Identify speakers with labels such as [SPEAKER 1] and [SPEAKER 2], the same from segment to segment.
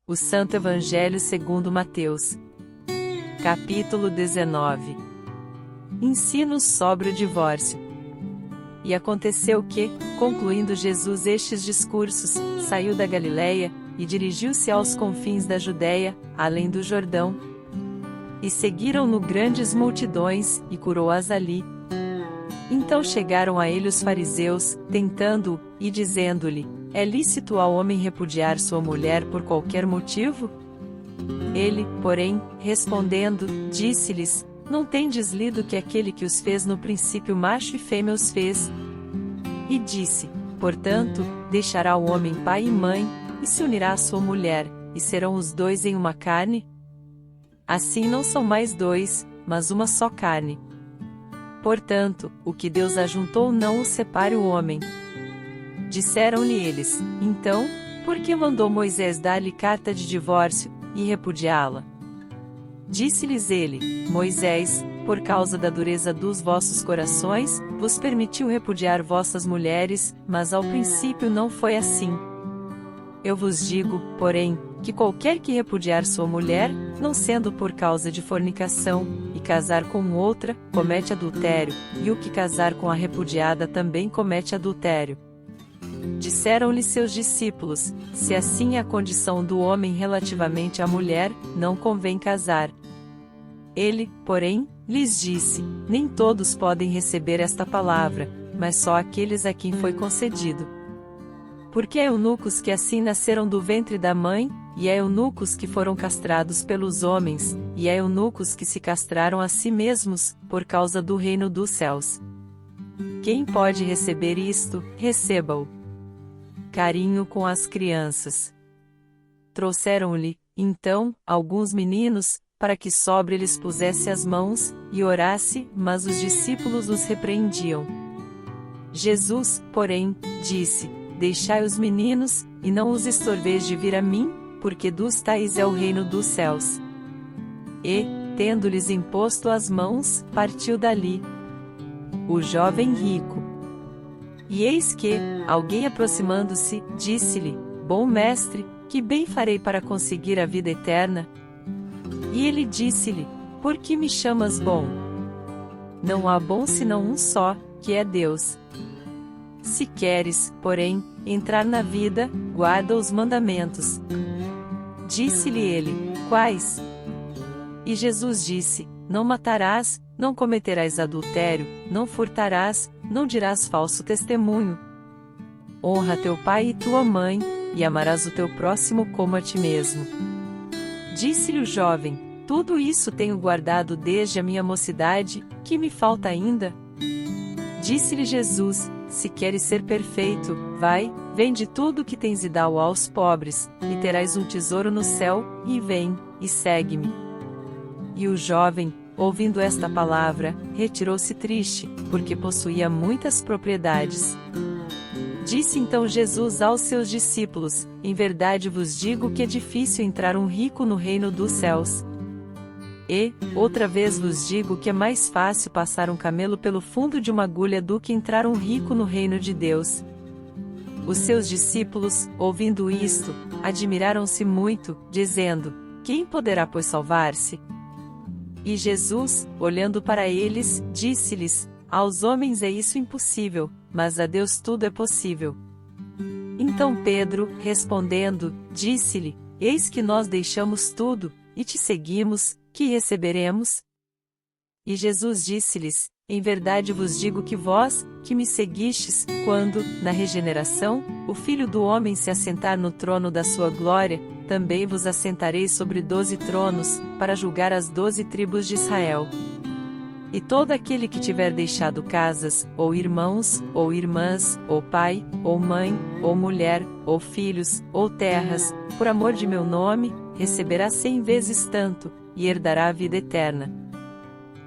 [SPEAKER 1] O Santo Evangelho segundo Mateus. Capítulo 19. Ensino sobre o divórcio. E aconteceu que, concluindo Jesus estes discursos, saiu da Galiléia, e dirigiu-se aos confins da Judéia, além do Jordão. E seguiram-no grandes multidões, e curou-as ali. Então chegaram a ele os fariseus, tentando-o, e dizendo-lhe: é lícito ao homem repudiar sua mulher por qualquer motivo? Ele, porém, respondendo, disse-lhes: não tendes lido que aquele que os fez no princípio macho e fêmea os fez? E disse: portanto, deixará o homem pai e mãe, e se unirá à sua mulher, e serão os dois em uma carne? Assim não são mais dois, mas uma só carne. Portanto, o que Deus ajuntou não o separe o homem. Disseram-lhe eles: então, por que mandou Moisés dar-lhe carta de divórcio, e repudiá-la? Disse-lhes ele: Moisés, por causa da dureza dos vossos corações, vos permitiu repudiar vossas mulheres, mas ao princípio não foi assim. Eu vos digo, porém, que qualquer que repudiar sua mulher, não sendo por causa de fornicação, e casar com outra, comete adultério, e o que casar com a repudiada também comete adultério. Disseram-lhe seus discípulos: se assim é a condição do homem relativamente à mulher, não convém casar. Ele, porém, lhes disse: nem todos podem receber esta palavra, mas só aqueles a quem foi concedido. Porque há eunucos que assim nasceram do ventre da mãe, e há eunucos que foram castrados pelos homens, e há eunucos que se castraram a si mesmos, por causa do reino dos céus. Quem pode receber isto, receba-o. Carinho com as crianças. Trouxeram-lhe, então, alguns meninos, para que sobre lhes pusesse as mãos, e orasse, mas os discípulos os repreendiam. Jesus, porém, disse: deixai os meninos, e não os estorveis de vir a mim, porque dos tais é o reino dos céus. E, tendo-lhes imposto as mãos, partiu dali. O jovem rico. E eis que, alguém aproximando-se, disse-lhe: bom mestre, que bem farei para conseguir a vida eterna? E ele disse-lhe: por que me chamas bom? Não há bom senão um só, que é Deus. Se queres, porém, entrar na vida, guarda os mandamentos. Disse-lhe ele: quais? E Jesus disse: não matarás, não cometerás adultério, não furtarás, não dirás falso testemunho. Honra teu pai e tua mãe, e amarás o teu próximo como a ti mesmo. Disse-lhe o jovem: tudo isso tenho guardado desde a minha mocidade, que me falta ainda? Disse-lhe Jesus: se queres ser perfeito, vai, vende tudo o que tens e dá-o aos pobres, e terás um tesouro no céu, e vem, e segue-me. E o jovem, ouvindo esta palavra, retirou-se triste, porque possuía muitas propriedades. Disse então Jesus aos seus discípulos: em verdade vos digo que é difícil entrar um rico no reino dos céus. E, outra vez vos digo que é mais fácil passar um camelo pelo fundo de uma agulha do que entrar um rico no reino de Deus. Os seus discípulos, ouvindo isto, admiraram-se muito, dizendo: quem poderá pois salvar-se? E Jesus, olhando para eles, disse-lhes: aos homens é isso impossível, mas a Deus tudo é possível. Então Pedro, respondendo, disse-lhe: eis que nós deixamos tudo, e te seguimos, que receberemos? E Jesus disse-lhes: em verdade vos digo que vós, que me seguistes, quando, na regeneração, o Filho do Homem se assentar no trono da sua glória, também vos assentareis sobre 12 tronos, para julgar as 12 tribos de Israel. E todo aquele que tiver deixado casas, ou irmãos, ou irmãs, ou pai, ou mãe, ou mulher, ou filhos, ou terras, por amor de meu nome, receberá 100 vezes tanto, e herdará a vida eterna.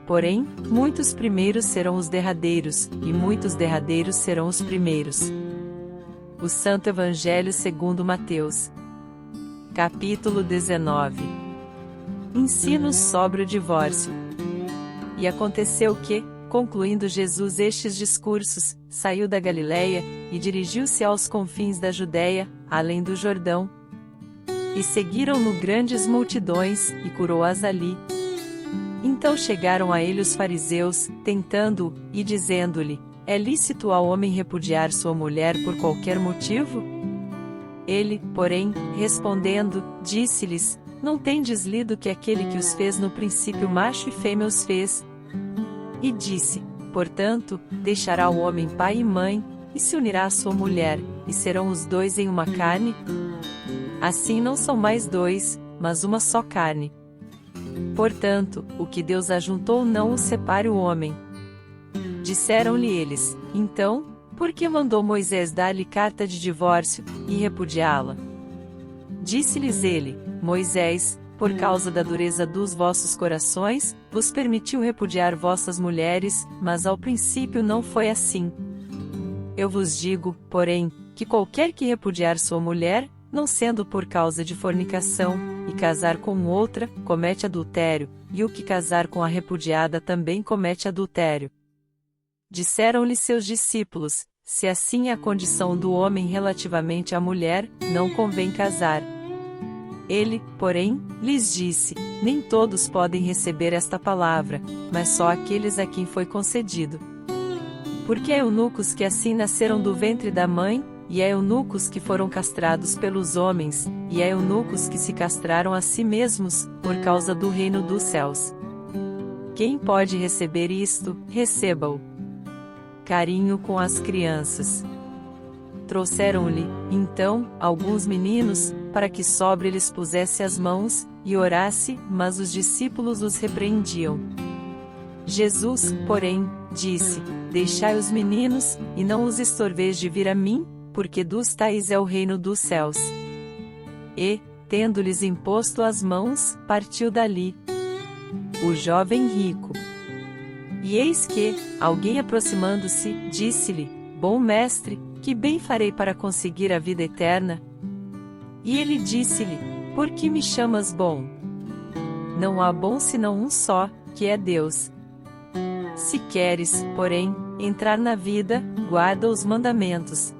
[SPEAKER 1] Porém, muitos primeiros serão os derradeiros, e muitos derradeiros serão os primeiros. O Santo Evangelho segundo Mateus. Capítulo 19. Ensinos sobre o divórcio. E aconteceu que, concluindo Jesus estes discursos, saiu da Galiléia, e dirigiu-se aos confins da Judéia, além do Jordão. E seguiram-no grandes multidões, e curou-as ali. Então chegaram a ele os fariseus, tentando-o, e dizendo-lhe: É lícito ao homem repudiar sua mulher por qualquer motivo? Ele, porém, respondendo, disse-lhes: Não tendes lido que aquele que os fez no princípio macho e fêmea os fez? E disse: Portanto, deixará o homem pai e mãe, e se unirá à sua mulher, e serão os dois em uma carne? Assim não são mais dois, mas uma só carne. Portanto, o que Deus ajuntou não o separe o homem. Disseram-lhe eles: Então, por que mandou Moisés dar-lhe carta de divórcio, e repudiá-la? Disse-lhes ele: Moisés, por causa da dureza dos vossos corações, vos permitiu repudiar vossas mulheres, mas ao princípio não foi assim. Eu vos digo, porém, que qualquer que repudiar sua mulher, não sendo por causa de fornicação, e casar com outra, comete adultério, e o que casar com a repudiada também comete adultério. Disseram-lhe seus discípulos: Se assim é a condição do homem relativamente à mulher, não convém casar. Ele, porém, lhes disse: Nem todos podem receber esta palavra, mas só aqueles a quem foi concedido. Porque há eunucos que assim nasceram do ventre da mãe, e há eunucos que foram castrados pelos homens, e há eunucos que se castraram a si mesmos, por causa do reino dos céus. Quem pode receber isto, receba-o. Carinho com as crianças. Trouxeram-lhe, então, alguns meninos, para que sobre lhes pusesse as mãos, e orasse, mas os discípulos os repreendiam. Jesus, porém, disse: Deixai os meninos, e não os estorveis de vir a mim, porque dos tais é o reino dos céus. E, tendo-lhes imposto as mãos, partiu dali. O jovem rico. E eis que, alguém aproximando-se, disse-lhe: Bom mestre, que bem farei para conseguir a vida eterna? E ele disse-lhe: Por que me chamas bom? Não há bom senão um só, que é Deus. Se queres, porém, entrar na vida, guarda os mandamentos.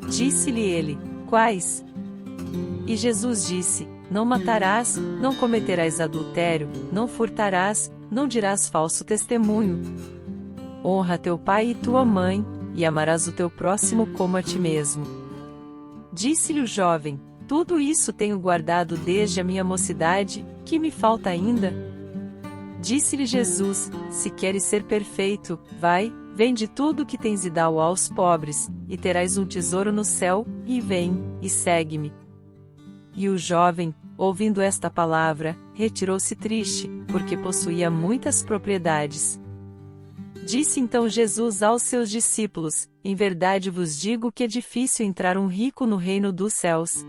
[SPEAKER 1] Disse-lhe ele: Quais? E Jesus disse: Não matarás, não cometerás adultério, não furtarás, não dirás falso testemunho. Honra teu pai e tua mãe, e amarás o teu próximo como a ti mesmo. Disse-lhe o jovem: Tudo isso tenho guardado desde a minha mocidade, que me falta ainda? Disse-lhe Jesus: Se queres ser perfeito, vai, vende tudo o que tens e dá-o aos pobres, e terás um tesouro no céu, e vem, e segue-me. E o jovem, ouvindo esta palavra, retirou-se triste, porque possuía muitas propriedades. Disse então Jesus aos seus discípulos: Em verdade vos digo que é difícil entrar um rico no reino dos céus.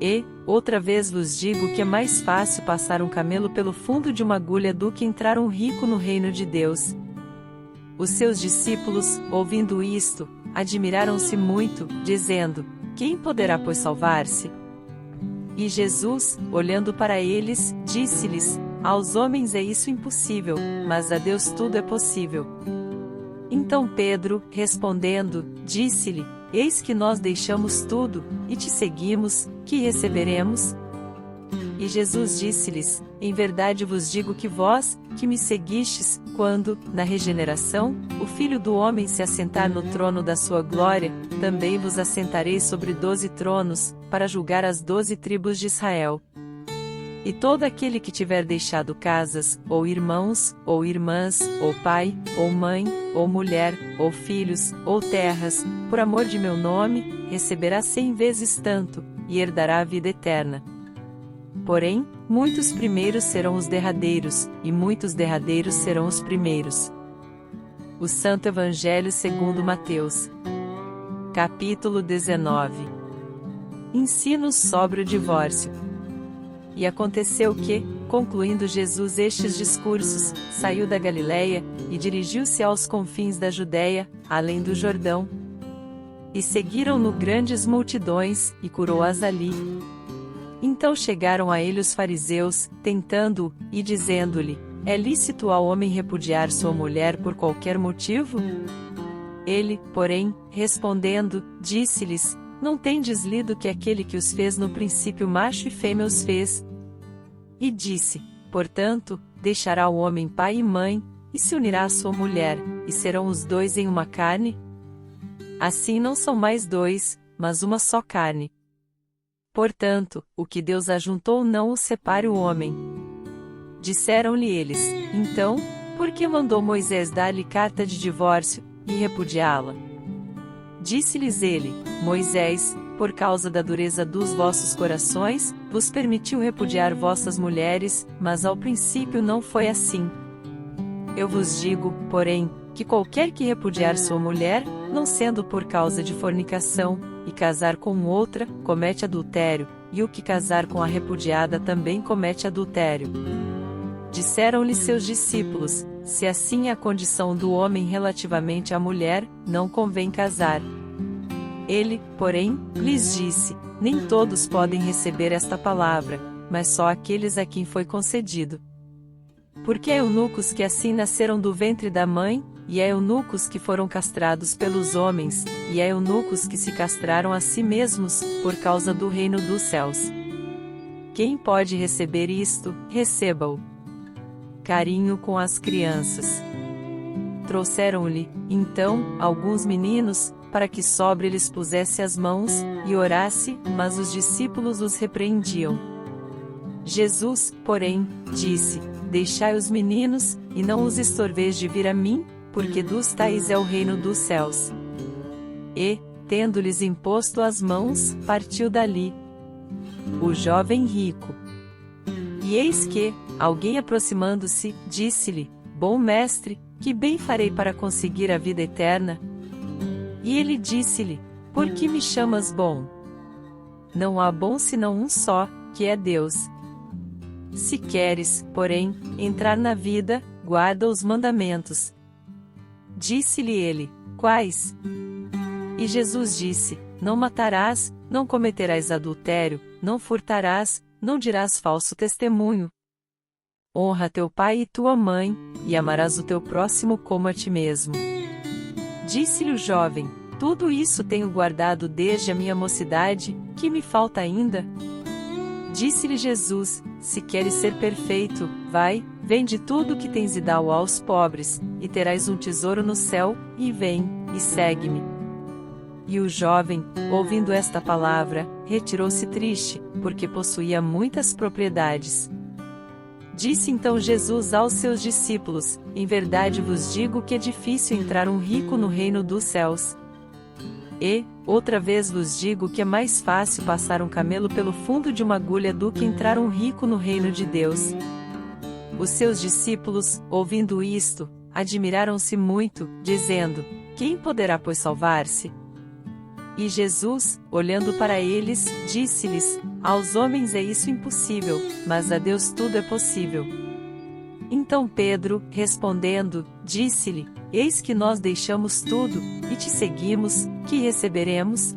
[SPEAKER 1] E, outra vez vos digo que é mais fácil passar um camelo pelo fundo de uma agulha do que entrar um rico no reino de Deus. Os seus discípulos, ouvindo isto, admiraram-se muito, dizendo: Quem poderá, pois, salvar-se? E Jesus, olhando para eles, disse-lhes: Aos homens é isso impossível, mas a Deus tudo é possível. Então Pedro, respondendo, disse-lhe: Eis que nós deixamos tudo, e te seguimos, que receberemos? E Jesus disse-lhes: Em verdade vos digo que vós, que me seguistes, quando, na regeneração, o Filho do Homem se assentar no trono da sua glória, também vos assentareis sobre 12 tronos, para julgar as 12 tribos de Israel. E todo aquele que tiver deixado casas, ou irmãos, ou irmãs, ou pai, ou mãe, ou mulher, ou filhos, ou terras, por amor de meu nome, receberá 100 vezes tanto, e herdará a vida eterna. Porém, muitos primeiros serão os derradeiros, e muitos derradeiros serão os primeiros. O Santo Evangelho segundo Mateus. Capítulo 19. Ensino sobre o divórcio. E aconteceu que, concluindo Jesus estes discursos, saiu da Galiléia, e dirigiu-se aos confins da Judéia, além do Jordão. E seguiram-no grandes multidões, e curou-as ali. Então chegaram a ele os fariseus, tentando-o, e dizendo-lhe: É lícito ao homem repudiar sua mulher por qualquer motivo? Ele, porém, respondendo, disse-lhes: não tendes lido que aquele que os fez no princípio macho e fêmea os fez? E disse, portanto, deixará o homem pai e mãe, e se unirá à sua mulher, e serão os dois em uma carne? Assim não são mais dois, mas uma só carne. Portanto, o que Deus ajuntou não o separe o homem. Disseram-lhe eles, então, por que mandou Moisés dar-lhe carta de divórcio, e repudiá-la? Disse-lhes ele, Moisés, por causa da dureza dos vossos corações, vos permitiu repudiar vossas mulheres, mas ao princípio não foi assim. Eu vos digo, porém, que qualquer que repudiar sua mulher, não sendo por causa de fornicação, e casar com outra, comete adultério, e o que casar com a repudiada também comete adultério. Disseram-lhe seus discípulos, se assim é a condição do homem relativamente à mulher, não convém casar. Ele, porém, lhes disse, nem todos podem receber esta palavra, mas só aqueles a quem foi concedido. Porque há eunucos que assim nasceram do ventre da mãe, e há eunucos que foram castrados pelos homens, e há eunucos que se castraram a si mesmos, por causa do reino dos céus. Quem pode receber isto, receba-o. Carinho com as crianças. Trouxeram-lhe, então, alguns meninos, para que sobre lhes pusesse as mãos, e orasse, mas os discípulos os repreendiam. Jesus, porém, disse, deixai os meninos, e não os estorveis de vir a mim, porque dos tais é o reino dos céus. E, tendo-lhes imposto as mãos, partiu dali. O jovem rico. E eis que, alguém aproximando-se, disse-lhe, bom mestre, que bem farei para conseguir a vida eterna? E ele disse-lhe, por que me chamas bom? Não há bom senão um só, que é Deus. Se queres, porém, entrar na vida, guarda os mandamentos. Disse-lhe ele, quais? E Jesus disse, não matarás, não cometerás adultério, não furtarás, não dirás falso testemunho. Honra teu pai e tua mãe, e amarás o teu próximo como a ti mesmo. Disse-lhe o jovem, tudo isso tenho guardado desde a minha mocidade, que me falta ainda? Disse-lhe Jesus, se queres ser perfeito, vai, vende tudo o que tens e dá-o aos pobres, e terás um tesouro no céu, e vem, e segue-me. E o jovem, ouvindo esta palavra, retirou-se triste, porque possuía muitas propriedades. Disse então Jesus aos seus discípulos, em verdade vos digo que é difícil entrar um rico no reino dos céus. E, outra vez vos digo que é mais fácil passar um camelo pelo fundo de uma agulha do que entrar um rico no reino de Deus. Os seus discípulos, ouvindo isto, admiraram-se muito, dizendo, quem poderá pois salvar-se? E Jesus, olhando para eles, disse-lhes, aos homens é isso impossível, mas a Deus tudo é possível. Então Pedro, respondendo, disse-lhe, eis que nós deixamos tudo, e te seguimos, que receberemos?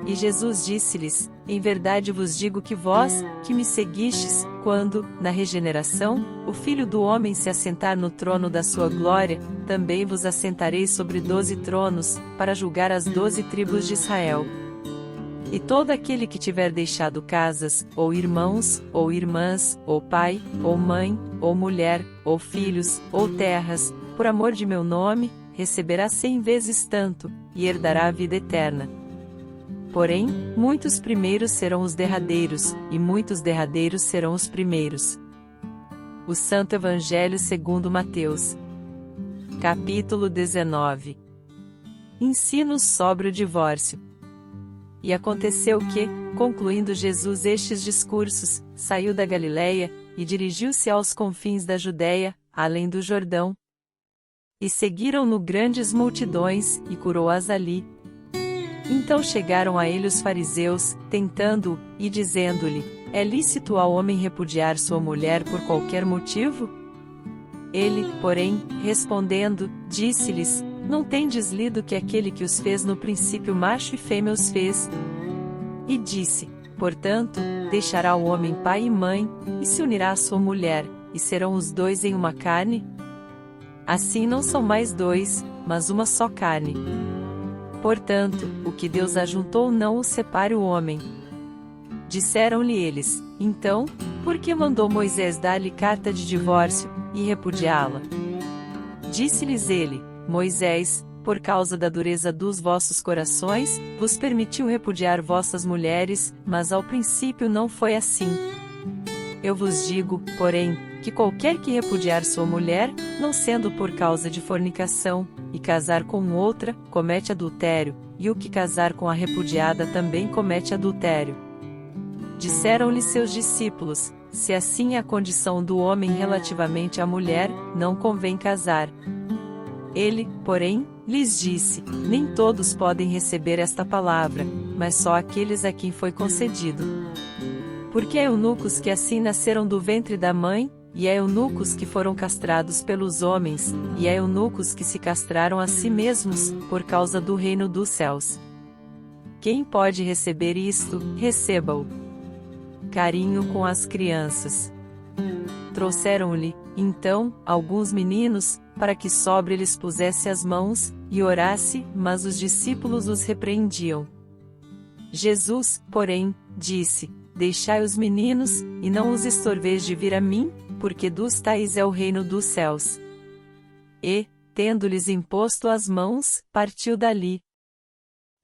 [SPEAKER 1] E Jesus disse-lhes, em verdade vos digo que vós, que me seguistes, quando, na regeneração, o Filho do Homem se assentar no trono da sua glória, também vos assentareis sobre 12 tronos, para julgar as 12 tribos de Israel. E todo aquele que tiver deixado casas, ou irmãos, ou irmãs, ou pai, ou mãe, ou mulher, ou filhos, ou terras, por amor de meu nome, receberá 100 vezes tanto, e herdará a vida eterna. Porém, muitos primeiros serão os derradeiros, e muitos derradeiros serão os primeiros. O Santo Evangelho segundo Mateus. Capítulo 19. Ensino sobre o divórcio. E aconteceu que, concluindo Jesus estes discursos, saiu da Galiléia, e dirigiu-se aos confins da Judéia, além do Jordão. E seguiram-no grandes multidões, e curou-as ali. Então chegaram a ele os fariseus, tentando-o, e dizendo-lhe, é lícito ao homem repudiar sua mulher por qualquer motivo? Ele, porém, respondendo, disse-lhes, não tendes lido que aquele que os fez no princípio macho e fêmea os fez? E disse, portanto, deixará o homem pai e mãe, e se unirá à sua mulher, e serão os dois em uma carne? Assim não são mais dois, mas uma só carne. Portanto, o que Deus ajuntou não o separe o homem. Disseram-lhe eles: então, por que mandou Moisés dar-lhe carta de divórcio, e repudiá-la? Disse-lhes ele: Moisés, por causa da dureza dos vossos corações, vos permitiu repudiar vossas mulheres, mas ao princípio não foi assim. Eu vos digo, porém, que qualquer que repudiar sua mulher, não sendo por causa de fornicação, e casar com outra, comete adultério, e o que casar com a repudiada também comete adultério. Disseram-lhe seus discípulos: se assim é a condição do homem relativamente à mulher, não convém casar. Ele, porém, lhes disse: nem todos podem receber esta palavra, mas só aqueles a quem foi concedido. Porque há eunucos que assim nasceram do ventre da mãe, e há eunucos que foram castrados pelos homens, e há eunucos que se castraram a si mesmos, por causa do reino dos céus. Quem pode receber isto, receba-o. Carinho com as crianças. Trouxeram-lhe, então, alguns meninos, para que sobre lhes pusesse as mãos, e orasse, mas os discípulos os repreendiam. Jesus, porém, disse: deixai os meninos, e não os estorveis de vir a mim, porque dos tais é o reino dos céus. E, tendo-lhes imposto as mãos, partiu dali.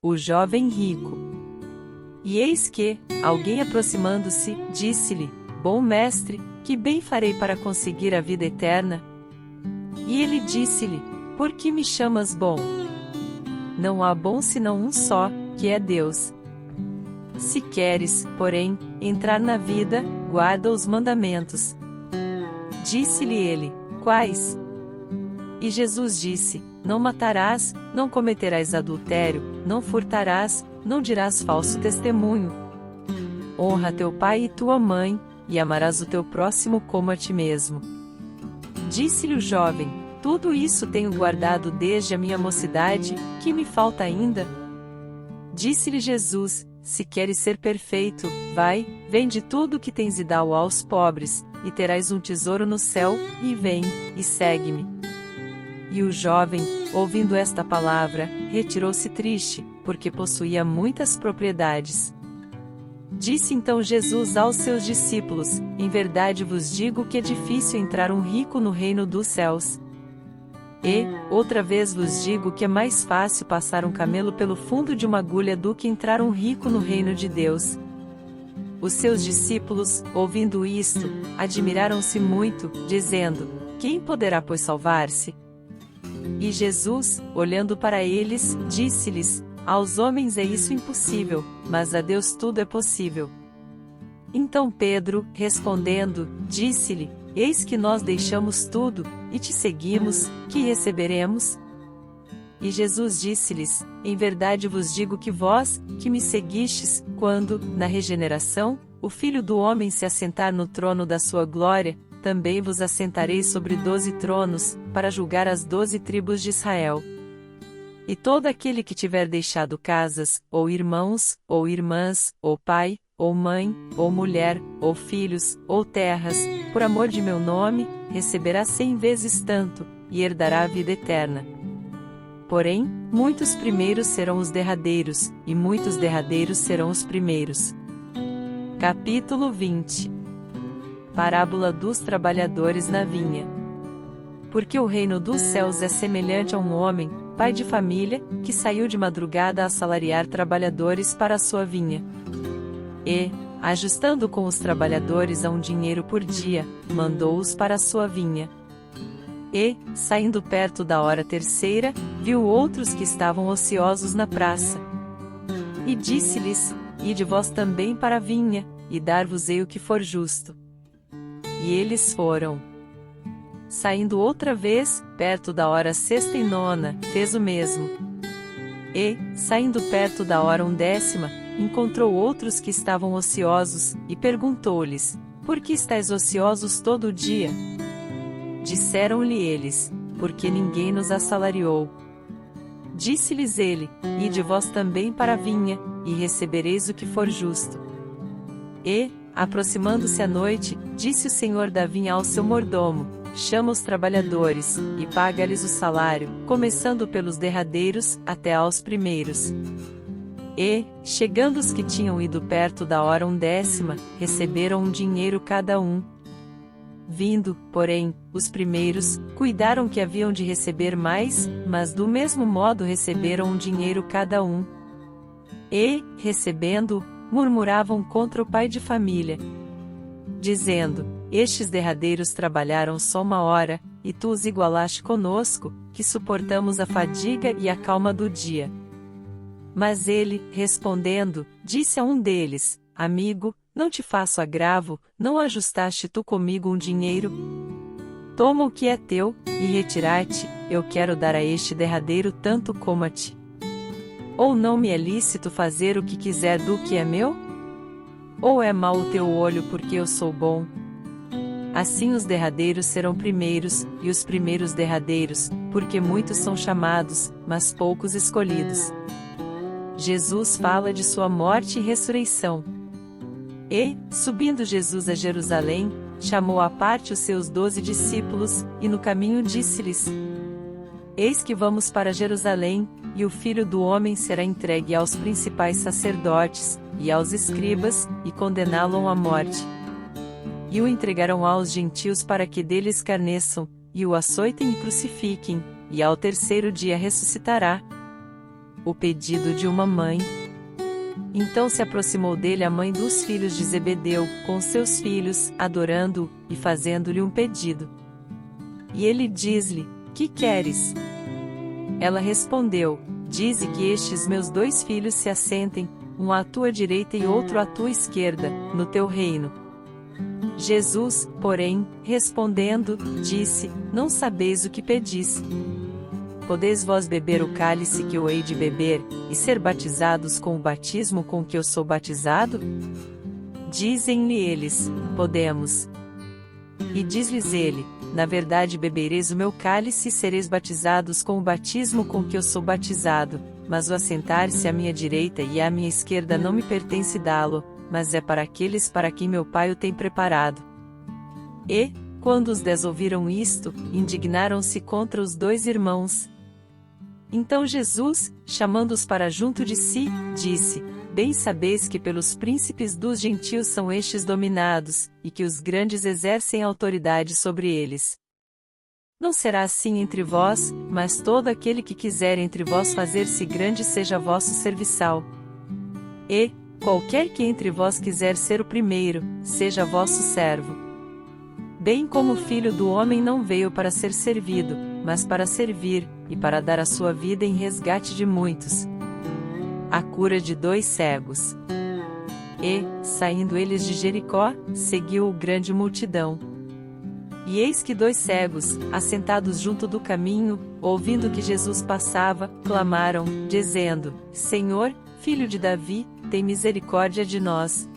[SPEAKER 1] O jovem rico. E eis que, alguém aproximando-se, disse-lhe: bom mestre, que bem farei para conseguir a vida eterna? E ele disse-lhe: por que me chamas bom? Não há bom senão um só, que é Deus. Se queres, porém, entrar na vida, guarda os mandamentos. Disse-lhe ele: quais? E Jesus disse: não matarás, não cometerás adultério, não furtarás, não dirás falso testemunho. Honra teu pai e tua mãe, e amarás o teu próximo como a ti mesmo. Disse-lhe o jovem: tudo isso tenho guardado desde a minha mocidade, que me falta ainda? Disse-lhe Jesus: se queres ser perfeito, vai, vende tudo o que tens e dá-o aos pobres, e terás um tesouro no céu, e vem, e segue-me. E o jovem, ouvindo esta palavra, retirou-se triste, porque possuía muitas propriedades. Disse então Jesus aos seus discípulos: em verdade vos digo que é difícil entrar um rico no reino dos céus. E, outra vez vos digo que é mais fácil passar um camelo pelo fundo de uma agulha do que entrar um rico no reino de Deus. Os seus discípulos, ouvindo isto, admiraram-se muito, dizendo: quem poderá pois salvar-se? E Jesus, olhando para eles, disse-lhes: aos homens é isso impossível, mas a Deus tudo é possível. Então Pedro, respondendo, disse-lhe: eis que nós deixamos tudo, e te seguimos, que receberemos? E Jesus disse-lhes: em verdade vos digo que vós, que me seguistes, quando, na regeneração, o Filho do Homem se assentar no trono da sua glória, também vos assentareis sobre 12 tronos, para julgar as 12 tribos de Israel. E todo aquele que tiver deixado casas, ou irmãos, ou irmãs, ou pai, ou mãe, ou mulher, ou filhos, ou terras, por amor de meu nome, receberá 100 vezes tanto, e herdará a vida eterna. Porém, muitos primeiros serão os derradeiros, e muitos derradeiros serão os primeiros. Capítulo 20. Parábola dos trabalhadores na vinha. Porque o reino dos céus é semelhante a um homem, pai de família, que saiu de madrugada a assalariar trabalhadores para a sua vinha. E, ajustando com os trabalhadores a um dinheiro por dia, mandou-os para a sua vinha. E, saindo perto da hora terceira, viu outros que estavam ociosos na praça. E disse-lhes: ide vós também para a vinha, e dar-vos-ei o que for justo. E eles foram. Saindo outra vez, perto da hora sexta e nona, fez o mesmo. E, saindo perto da hora 11ª, encontrou outros que estavam ociosos, e perguntou-lhes: por que estáis ociosos todo o dia? Disseram-lhe eles: porque ninguém nos assalariou. Disse-lhes ele: ide vós também para a vinha, e recebereis o que for justo. E, aproximando-se a noite, disse o senhor da vinha ao seu mordomo: chama os trabalhadores, e paga-lhes o salário, começando pelos derradeiros, até aos primeiros. E, chegando os que tinham ido perto da hora 10ª, receberam um dinheiro cada um. Vindo, porém, os primeiros, cuidaram que haviam de receber mais, mas do mesmo modo receberam um dinheiro cada um. E, recebendo, murmuravam contra o pai de família, dizendo: estes derradeiros trabalharam só 1 hora, e tu os igualaste conosco, que suportamos a fadiga e a calma do dia. Mas ele, respondendo, disse a um deles: amigo, não te faço agravo, não ajustaste tu comigo um dinheiro? Toma o que é teu, e retirar-te, eu quero dar a este derradeiro tanto como a ti. Ou não me é lícito fazer o que quiser do que é meu? Ou é mau o teu olho porque eu sou bom? Assim os derradeiros serão primeiros, e os primeiros derradeiros, porque muitos são chamados, mas poucos escolhidos. Jesus fala de sua morte e ressurreição. E, subindo Jesus a Jerusalém, chamou à parte os seus 12 discípulos, e no caminho disse-lhes: eis que vamos para Jerusalém, e o Filho do Homem será entregue aos principais sacerdotes, e aos escribas, e condená-lo à morte. E o entregarão aos gentios para que dele escarneçam, e o açoitem e crucifiquem, e ao 3º dia ressuscitará. O pedido de uma mãe. Então se aproximou dele a mãe dos filhos de Zebedeu, com seus filhos, adorando-o, e fazendo-lhe um pedido. E ele diz-lhe: que queres? Ela respondeu: dize que estes meus 2 filhos se assentem, um à tua direita e outro à tua esquerda, no teu reino. Jesus, porém, respondendo, disse: não sabeis o que pedis. Podeis vós beber o cálice que eu hei de beber, e ser batizados com o batismo com que eu sou batizado? Dizem-lhe eles: podemos. E diz-lhes ele: na verdade bebereis o meu cálice e sereis batizados com o batismo com que eu sou batizado, mas o assentar-se à minha direita e à minha esquerda não me pertence dá-lo, mas é para aqueles para quem meu Pai o tem preparado. E, quando os 10 ouviram isto, indignaram-se contra os 2 irmãos. Então Jesus, chamando-os para junto de si, disse: bem sabeis que pelos príncipes dos gentios são estes dominados, e que os grandes exercem autoridade sobre eles. Não será assim entre vós, mas todo aquele que quiser entre vós fazer-se grande seja vosso serviçal. E, qualquer que entre vós quiser ser o primeiro, seja vosso servo. Bem como o Filho do Homem não veio para ser servido, mas para servir, e para dar a sua vida em resgate de muitos. A cura de 2 cegos. E, saindo eles de Jericó, seguiu-o grande multidão. E eis que 2 cegos, assentados junto do caminho, ouvindo que Jesus passava, clamaram, dizendo: Senhor, Filho de Davi, tem misericórdia de nós.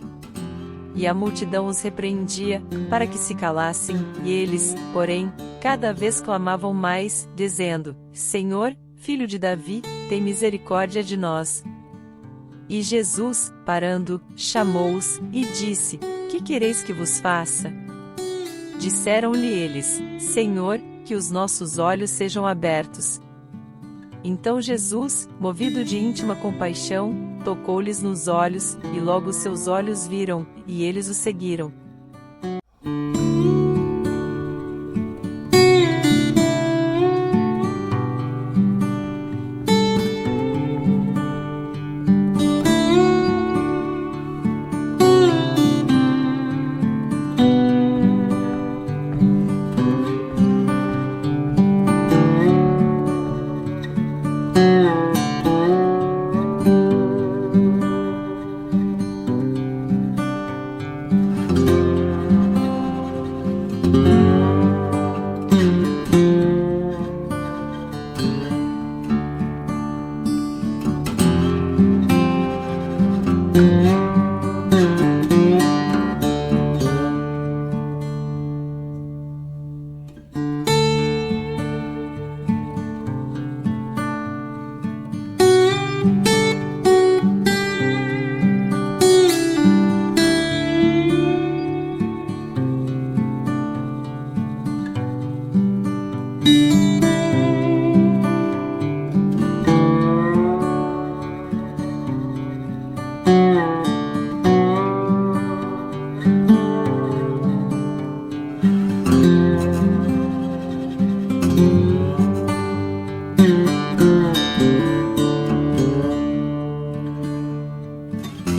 [SPEAKER 1] E a multidão os repreendia, para que se calassem, e eles, porém, cada vez clamavam mais, dizendo: Senhor, Filho de Davi, tem misericórdia de nós. E Jesus, parando, chamou-os, e disse: Que quereis que vos faça? Disseram-lhe eles: Senhor, que os nossos olhos sejam abertos. Então Jesus, movido de íntima compaixão, tocou-lhes nos olhos, e logo seus olhos viram, e eles o seguiram.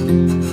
[SPEAKER 2] Música